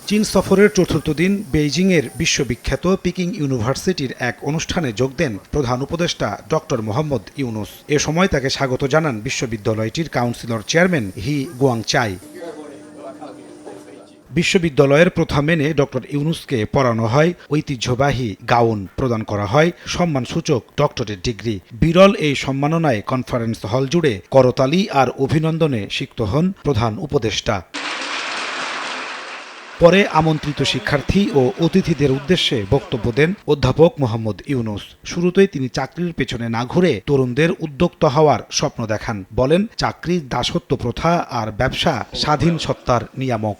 চীন সফরের চতুর্থ দিন বেইজিংয়ের বিশ্ববিখ্যাত পিকিং ইউনিভার্সিটির এক অনুষ্ঠানে যোগ দেন প্রধান উপদেষ্টা ডক্টর মোহাম্মদ ইউনুস। এ সময় তাকে স্বাগত জানান বিশ্ববিদ্যালয়টির কাউন্সিলর চেয়ারম্যান হি গুয়াংচাই। বিশ্ববিদ্যালয়ের প্রথা মেনে ডক্টর ইউনুসকে পড়ানো হয় ঐতিহ্যবাহী গাউন, প্রদান করা হয় সম্মানসূচক ডক্টরেট ডিগ্রি। বিরল এই সম্মাননায় কনফারেন্স হল জুড়ে করতালি আর অভিনন্দনে সিক্ত হন প্রধান উপদেষ্টা। পরে আমন্ত্রিত শিক্ষার্থী ও অতিথিদের উদ্দেশ্যে বক্তব্য দেন অধ্যাপক মোহাম্মদ ইউনুস। শুরুতেই তিনি চাকরির পেছনে না ঘুরে তরুণদের উদ্যোক্তা হওয়ার স্বপ্ন দেখান। বলেন, চাকরির দাসত্ব প্রথা আর ব্যবসা স্বাধীন সত্তার নিয়ামক।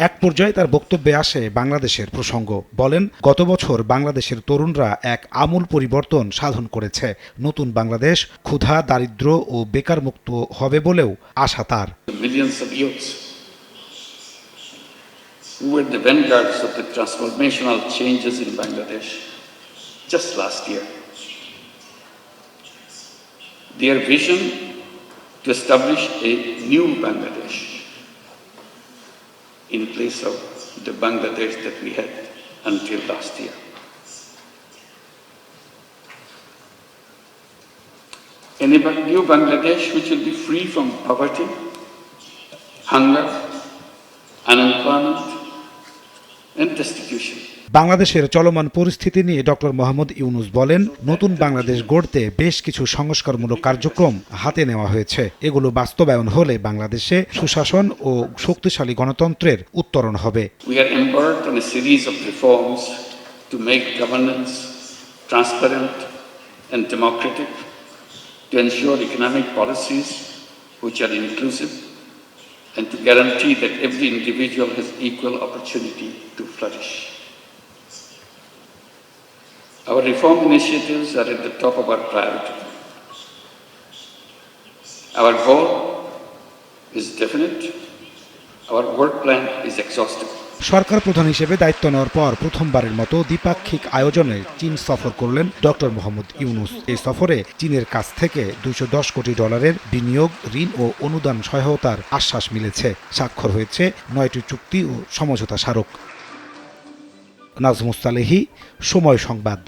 এক পর্যায়ে তার বক্তব্যে আসে বাংলাদেশের প্রসঙ্গ। বলেন, গত বছর বাংলাদেশের তরুণরা এক আমূল পরিবর্তন সাধন করেছে। নতুন বাংলাদেশ ক্ষুধা, দারিদ্র্য ও বেকার মুক্ত হবে বলেও আশা তার। Who were the vanguards of the transformational changes in Bangladesh just last year. Their vision to establish a new Bangladesh in place of the Bangladesh that we had until last year. A new Bangladesh which will be free from poverty, hunger, unemployment, and destitution. বাংলাদেশের চলমান পরিস্থিতি নিয়ে doctor Mohammad Yunus বলেন, নতুন বাংলাদেশ গড়তে বেশ কিছু সংস্কারমূলক কার্যক্রম হাতে নেওয়া হয়েছে। এগুলো বাস্তবায়ন হলে বাংলাদেশে সুশাসন ও শক্তিশালী গণতন্ত্রের উত্তরণ হবে। We are embarked on a series of reforms to make governance transparent and democratic, to ensure economic policies which are inclusive, and to guarantee that every individual has equal opportunity to flourish. Our reform initiatives are at the top of our priority. Our goal is definite. Our work plan is exhaustive. সরকার প্রধান হিসেবে দায়িত্ব নেওয়ার পর প্রথমবারের মতো দ্বিপাক্ষিক আয়োজনে চীন সফর করলেন ডক্টর মোহাম্মদ ইউনুস। এই সফরে চীনের কাছ থেকে $210 কোটি বিনিয়োগ, ঋণ ও অনুদান সহায়তার আশ্বাস মিলেছে। স্বাক্ষর হয়েছে 9টি চুক্তি ও সমঝোতা স্মারক। নাজমুস সালেহী, সময় সংবাদ।